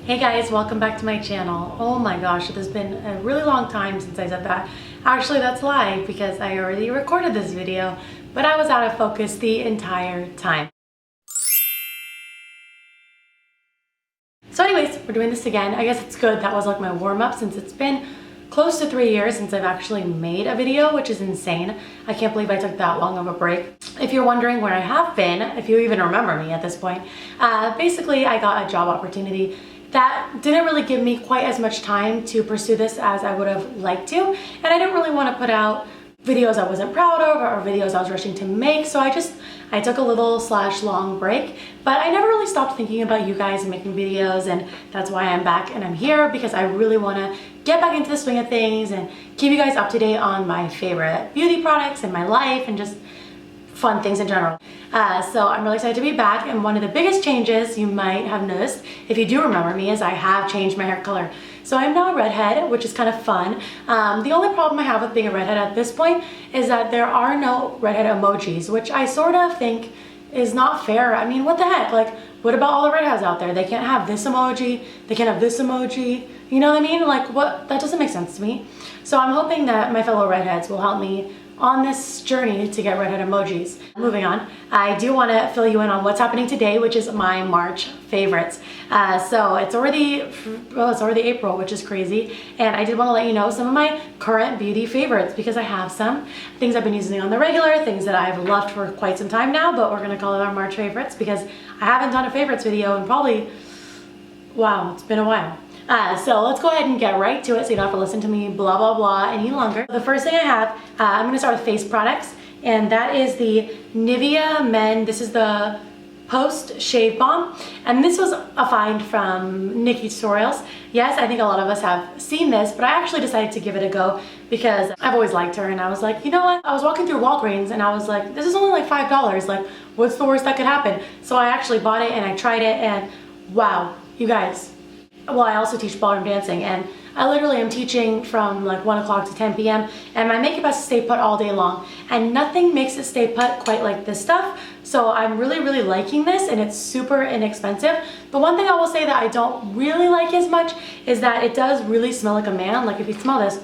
Hey guys, welcome back to my channel. Oh my gosh, it has been a really long time since I said that. Actually, that's a lie because I already recorded this video, but I was out of focus the entire time. So anyways, we're doing this again. I guess it's good. That was like my warm-up since it's been close to 3 years since I've actually made a video, which is insane. I can't believe I took that long of a break. If you're wondering where I have been, if you even remember me at this point, basically I got a job opportunity that didn't really give me quite as much time to pursue this as I would have liked to, and I didn't really want to put out videos I wasn't proud of or videos I was rushing to make, so I took a little / long break, but I never really stopped thinking about you guys and making videos, and that's why I'm back and I'm here because I really want to get back into the swing of things and keep you guys up to date on my favorite beauty products and my life and just fun things in general. So I'm really excited to be back, and one of the biggest changes you might have noticed, if you do remember me, is I have changed my hair color. So I'm now a redhead, which is kind of fun. The only problem I have with being a redhead at this point is that there are no redhead emojis, which I sort of think is not fair. I mean, what the heck? Like, what about all the redheads out there? They can't have this emoji, they can't have this emoji, you know what I mean? Like, what? That doesn't make sense to me. So I'm hoping that my fellow redheads will help me on this journey to get redhead emojis. Moving on, I do want to fill you in on what's happening today, which is my March favorites. So it's already April, which is crazy, and I did want to let you know some of my current beauty favorites because I have some things I've been using on the regular, things that I've loved for quite some time now, but we're gonna call it our March favorites because I haven't done a favorites video in probably, wow, it's been a while. So let's go ahead and get right to it so you don't have to listen to me blah blah blah any longer. The first thing I have, I'm going to start with face products, and that is the Nivea Men. This is the Post Shave Balm, and this was a find from Nikki Tutorials. Yes, I think a lot of us have seen this, but I actually decided to give it a go because I've always liked her, and I was like, you know what? I was walking through Walgreens and I was like, this is only like $5. Like, what's the worst that could happen? So I actually bought it and I tried it, and wow, you guys. Well, I also teach ballroom dancing, and I literally am teaching from like 1 o'clock to 10 p.m. and my makeup has to stay put all day long, and nothing makes it stay put quite like this stuff. So I'm really liking this, and it's super inexpensive. The one thing I will say that I don't really like as much is that it does really smell like a man. Like, if you smell this,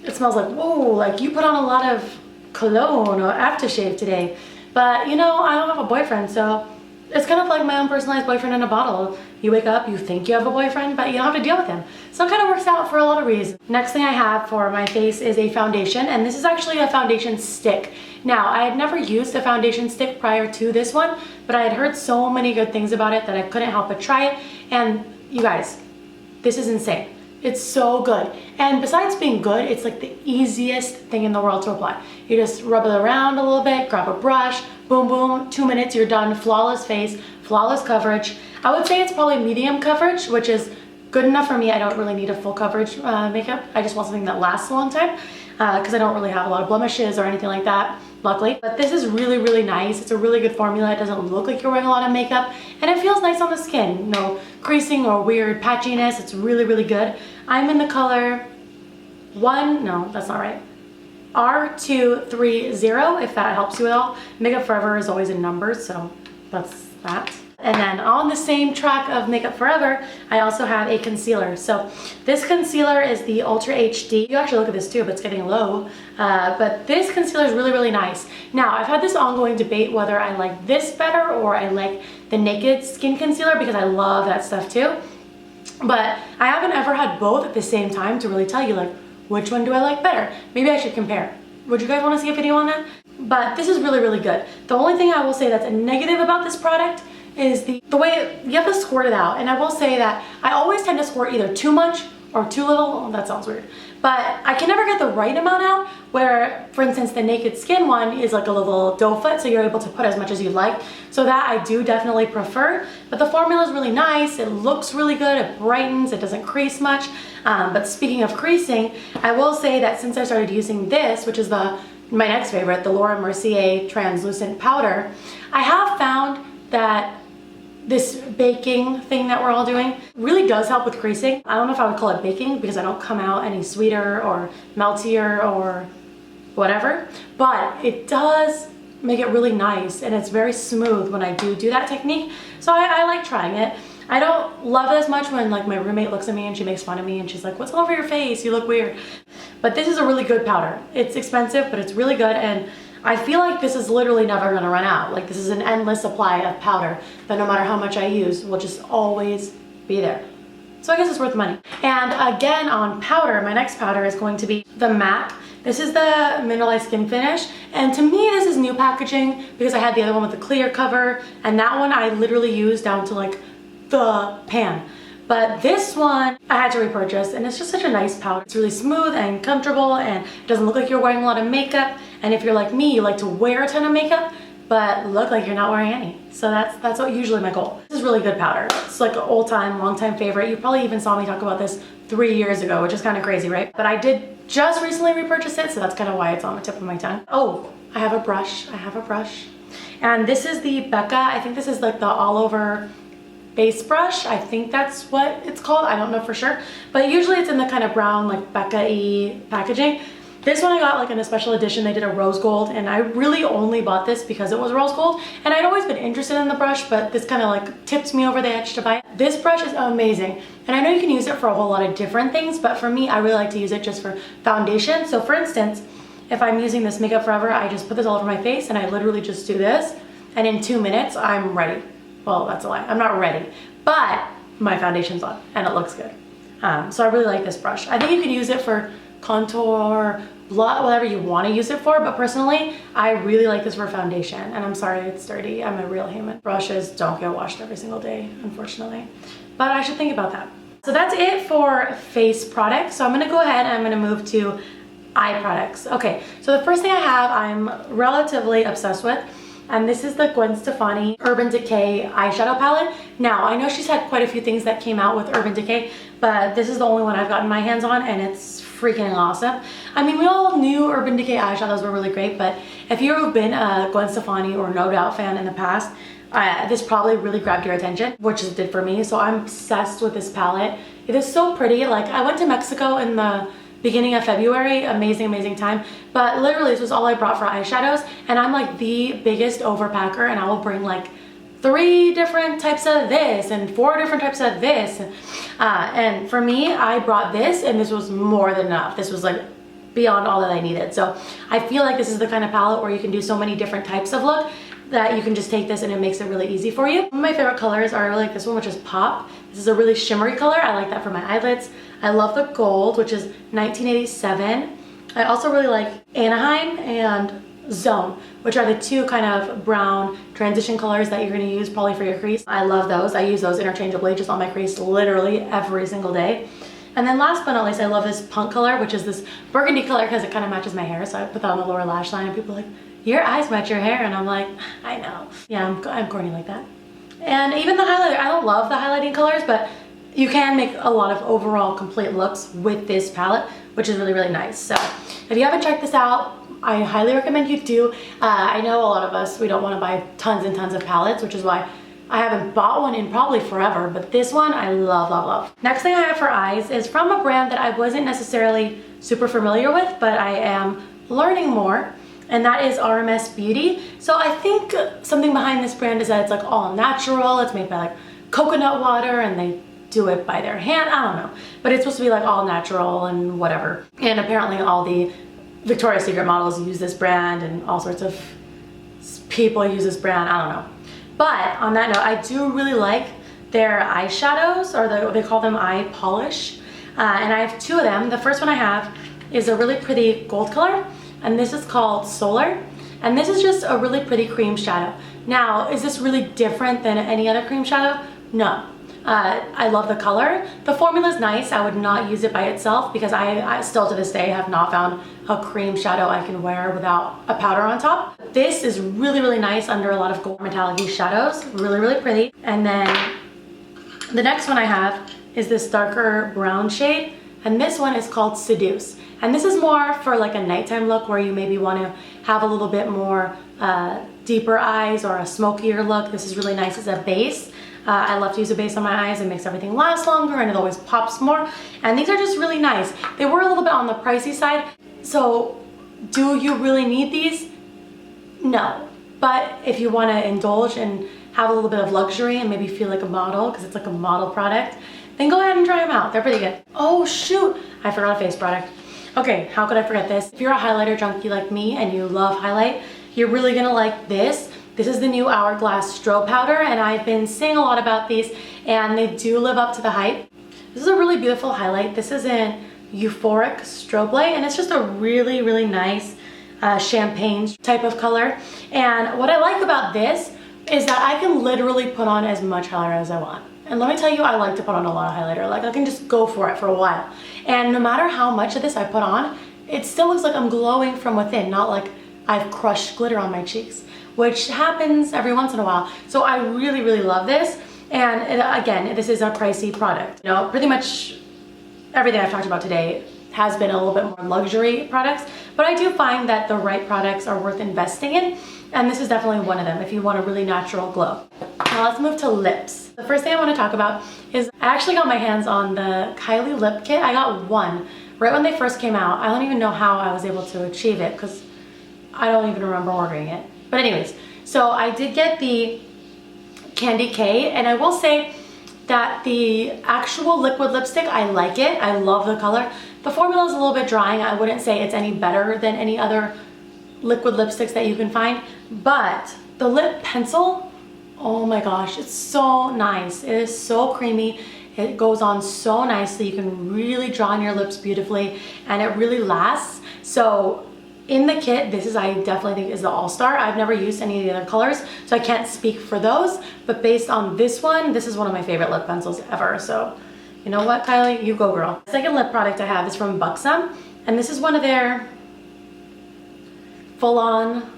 it smells like, whoa, like you put on a lot of cologne or aftershave today. But you know, I don't have a boyfriend, so it's kind of like my own personalized boyfriend in a bottle. You wake up, you think you have a boyfriend, but you don't have to deal with him. So it kind of works out for a lot of reasons. Next thing I have for my face is a foundation, and this is actually a foundation stick. Now, I had never used a foundation stick prior to this one, but I had heard so many good things about it that I couldn't help but try it. And you guys, this is insane. It's so good. And besides being good, it's like the easiest thing in the world to apply. You just rub it around a little bit, grab a brush, boom, boom, 2 minutes, you're done. Flawless face, flawless coverage. I would say it's probably medium coverage, which is good enough for me. I don't really need a full coverage makeup. I just want something that lasts a long time because I don't really have a lot of blemishes or anything like that, luckily. But this is really nice. It's a really good formula. It doesn't look like you're wearing a lot of makeup, and it feels nice on the skin. No creasing or weird patchiness. It's really good. I'm in the color no, that's not right. R230, if that helps you at all. Makeup Forever is always in numbers, so that's that. And then on the same track of Makeup Forever, I also have a concealer. So this concealer is the Ultra HD. You actually look at this too, but it's getting low. But this concealer is really nice. Now, I've had this ongoing debate whether I like this better or I like the Naked Skin Concealer because I love that stuff too. But I haven't ever had both at the same time to really tell you, like, which one do I like better? Maybe I should compare. Would you guys want to see a video on that? But this is really good. The only thing I will say that's a negative about this product is the way you have to squirt it out. And I will say that I always tend to squirt either too much or too little. Oh, that sounds weird. But I can never get the right amount out, where, for instance, the Naked Skin one is like a little doe foot, so you're able to put as much as you like. So that I do definitely prefer. But the formula is really nice. It looks really good. It brightens. It doesn't crease much. But speaking of creasing, I will say that since I started using this, which is my next favorite, the Laura Mercier translucent powder, I have found that this baking thing that we're all doing really does help with creasing. I don't know if I would call it baking because I don't come out any sweeter or meltier or whatever, but it does make it really nice, and it's very smooth when I do that technique. So I like trying it. I don't love it as much when like my roommate looks at me and she makes fun of me and she's like, what's all over your face? You look weird. But this is a really good powder. It's expensive, but it's really good, and I feel like this is literally never gonna run out. Like, this is an endless supply of powder that no matter how much I use will just always be there. So I guess it's worth the money. And again, on powder, my next powder is going to be the MAC. This is the Mineralize Skinfinish, and to me this is new packaging because I had the other one with the clear cover, and that one I literally used down to like the pan. But this one I had to repurchase, and it's just such a nice powder. It's really smooth and comfortable, and it doesn't look like you're wearing a lot of makeup. And if you're like me, you like to wear a ton of makeup but look like you're not wearing any. So that's what usually my goal. This is really good powder. It's like an old time, long time favorite. You probably even saw me talk about this 3 years ago, which is kind of crazy, right? But I did just recently repurchase it, so that's kind of why it's on the tip of my tongue. Oh, I have a brush. And this is the Becca. I think this is like the all over base brush. I think that's what it's called. I don't know for sure, but usually it's in the kind of brown like Becca-y packaging. This one I got like in a special edition. They did a rose gold, and I really only bought this because it was rose gold, and I'd always been interested in the brush, but this kind of like tipped me over the edge to buy it. This brush is amazing, and I know you can use it for a whole lot of different things, but for me, I really like to use it just for foundation. So for instance, if I'm using this Makeup Forever, I just put this all over my face and I literally just do this, and in 2 minutes I'm ready. Well, that's a lie, I'm not ready, but my foundation's on and it looks good. So I really like this brush. I think you can use it for contour, whatever you want to use it for, but personally I really like this for foundation. And I'm sorry it's dirty, I'm a real human. Brushes don't get washed every single day, unfortunately, but I should think about that. So that's it for face products. So I'm going to go ahead and I'm going to move to eye products. Okay, so the first thing I have I'm relatively obsessed with, and this is the Gwen Stefani Urban Decay eyeshadow palette. Now, I know she's had quite a few things that came out with Urban Decay, but this is the only one I've gotten my hands on, and it's freaking awesome. I mean, we all knew Urban Decay eyeshadows were really great, but if you've been a Gwen Stefani or No Doubt fan in the past, this probably really grabbed your attention, which it did for me. So I'm obsessed with this palette. It is so pretty. Like, I went to Mexico in the beginning of February, amazing time, but literally this was all I brought for eyeshadows, and I'm like the biggest overpacker, and I will bring like 3 different types of this and 4 different types of this, and for me, I brought this, and this was more than enough. This was like beyond all that I needed. So I feel like this is the kind of palette where you can do so many different types of look that you can just take this and it makes it really easy for you. One of my favorite colors are, I really like this one, which is Pop. This is a really shimmery color. I like that for my eyelids. I love the gold, which is 1987. I also really like Anaheim and Zone, which are the 2 kind of brown transition colors that you're going to use probably for your crease. I love those. I use those interchangeably just on my crease literally every single day. And then last but not least, I love this Punk color, which is this burgundy color because it kind of matches my hair. So I put that on the lower lash line, and people are like, your eyes match your hair, and I'm like, I know. Yeah, I'm corny like that. And even the highlighter, I don't love the highlighting colors, but you can make a lot of overall complete looks with this palette, which is really nice. So if you haven't checked this out, I highly recommend you do. I know a lot of us, we don't want to buy tons and tons of palettes, which is why I haven't bought one in probably forever, but this one I love. Next thing I have for eyes is from a brand that I wasn't necessarily super familiar with, but I am learning more, and that is RMS Beauty. So I think something behind this brand is that it's like all natural. It's made by like coconut water, and they do it by their hand. I don't know, but it's supposed to be like all natural and whatever. And apparently all the Victoria's Secret models use this brand, and all sorts of people use this brand. I don't know. But on that note, I do really like their eyeshadows, or they call them eye polish. And I have 2 of them. The first one I have is a really pretty gold color, and this is called Solar. And this is just a really pretty cream shadow. Now, is this really different than any other cream shadow? No. I love the color. The formula is nice. I would not use it by itself because I still to this day have not found a cream shadow I can wear without a powder on top. This is really nice under a lot of gold metallic shadows. Really pretty. And then the next one I have is this darker brown shade, and this one is called Seduce. And this is more for like a nighttime look where you maybe want to have a little bit more deeper eyes or a smokier look. This is really nice as a base. I love to use a base on my eyes. It makes everything last longer, and it always pops more. And these are just really nice. They were a little bit on the pricey side. So do you really need these? No. But if you want to indulge and have a little bit of luxury and maybe feel like a model because it's like a model product, then go ahead and try them out. They're pretty good. Oh shoot, I forgot a face product. Okay, how could I forget this? If you're a highlighter junkie like me and you love highlight, you're really gonna like this. This is the new Hourglass Strobe Powder, and I've been saying a lot about these, and they do live up to the hype. This is a really beautiful highlight. This is in Euphoric Strobe Light, and it's just a really, really nice champagne type of color. And what I like about this is that I can literally put on as much highlighter as I want. And let me tell you, I like to put on a lot of highlighter. Like, I can just go for it for a while. And no matter how much of this I put on, it still looks like I'm glowing from within, not like I've crushed glitter on my cheeks, which happens every once in a while. So I really, really love this. And again, this is a pricey product. You know, pretty much everything I've talked about today has been a little bit more luxury products, but I do find that the right products are worth investing in, and this is definitely one of them if you want a really natural glow. Now let's move to lips. The first thing I want to talk about is I actually got my hands on the Kylie lip kit. I got one right when they first came out. I don't even know how I was able to achieve it because I don't even remember ordering it. But anyways, so I did get the Candy K, and I will say that the actual liquid lipstick, I like it. I love the color. The formula is a little bit drying. I wouldn't say it's any better than any other liquid lipsticks that you can find, but the lip pencil, oh my gosh, it's so nice. It is so creamy. It goes on so nicely. You can really draw on your lips beautifully, and it really lasts. So in the kit, this is, I definitely think, is the all-star. I've never used any of the other colors, so I can't speak for those, but based on this one, this is one of my favorite lip pencils ever. So you know what, Kylie? You go, girl. The second lip product I have is from Boxom, and this is one of their full-on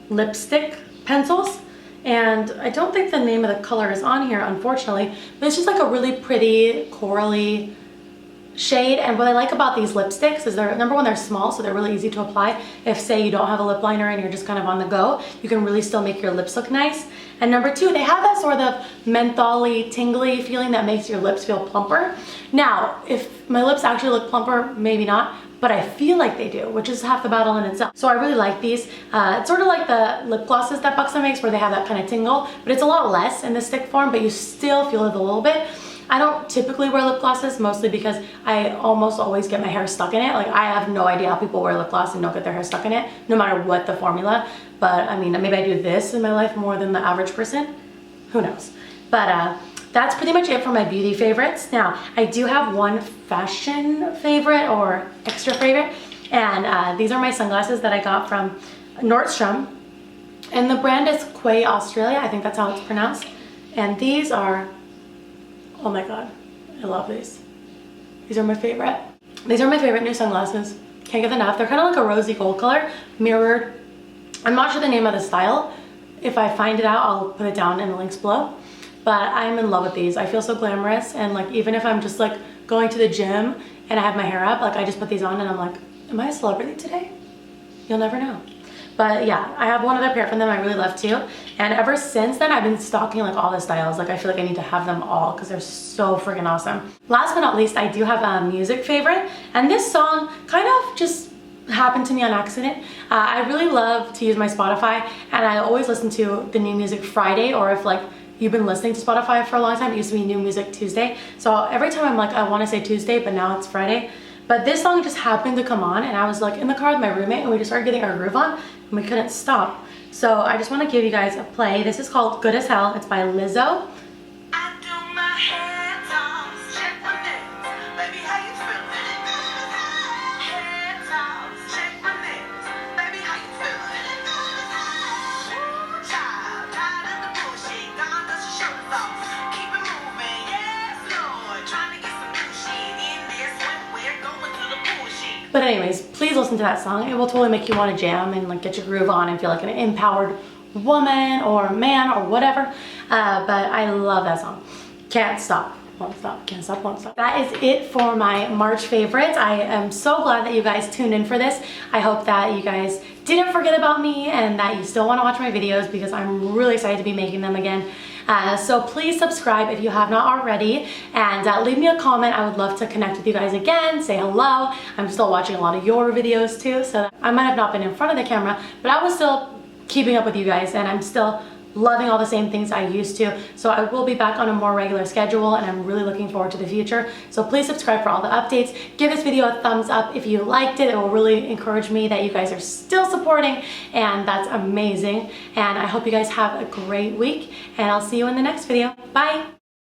lipstick pencils. And I don't think the name of the color is on here, unfortunately, but it's just like a really pretty corally shade. And what I like about these lipsticks is they're, number one, they're small, so they're really easy to apply. If, say, you don't have a lip liner and you're just kind of on the go, you can really still make your lips look nice. And number two, they have that sort of mentholy, tingly feeling that makes your lips feel plumper. Now, if my lips actually look plumper, maybe not, but I feel like they do, which is half the battle in itself. So I really like these. It's sort of like the lip glosses that Boxom makes, where they have that kind of tingle, but it's a lot less in the stick form, but you still feel it a little bit. I don't typically wear lip glosses, mostly because I almost always get my hair stuck in it. Like, I have no idea how people wear lip gloss and don't get their hair stuck in it, no matter what the formula. But I mean, maybe I do this in my life more than the average person. Who knows? But that's pretty much it for my beauty favorites. Now, I do have one fashion favorite or extra favorite, and these are my sunglasses that I got from Nordstrom. And the brand is Quay Australia, I think that's how it's pronounced. And these are, oh my god, I love these. These are my favorite. These are my favorite new sunglasses. Can't get enough. They're kind of like a rosy gold color, mirrored. I'm not sure the name of the style. If I find it out, I'll put it down in the links below. But I'm in love with these. I feel so glamorous, and like, even if I'm just like going to the gym and I have my hair up, like, I just put these on and I'm like, am I a celebrity today? You'll never know. But yeah, I have one other pair from them I really love too. And ever since then, I've been stalking like all the styles. Like, I feel like I need to have them all because they're so freaking awesome. Last but not least, I do have a music favorite. And this song kind of just happened to me on accident. I really love to use my Spotify, and I always listen to the new music Friday, or if like you've been listening to Spotify for a long time, it used to be New Music Tuesday. So every time I'm like, I want to say Tuesday, but now it's Friday. But this song just happened to come on, and I was like in the car with my roommate, and we just started getting our groove on, and we couldn't stop. So I just want to give you guys a play. This is called Good as Hell. It's by Lizzo. But anyways, please listen to that song. It will totally make you want to jam and like get your groove on and feel like an empowered woman or man or whatever. But I love that song. Can't stop, won't stop, can't stop, won't stop. That is it for my March favorites. I am so glad that you guys tuned in for this. I hope that you guys didn't forget about me and that you still want to watch my videos, because I'm really excited to be making them again. So please subscribe if you have not already, and leave me a comment. I would love to connect with you guys again, say hello. I'm still watching a lot of your videos too, so I might have not been in front of the camera, but I was still keeping up with you guys, and I'm still loving all the same things I used to. So I will be back on a more regular schedule, and I'm really looking forward to the future. So please subscribe for all the updates. Give this video a thumbs up if you liked it. It will really encourage me that you guys are still supporting, and that's amazing. And I hope you guys have a great week, and I'll see you in the next video. Bye!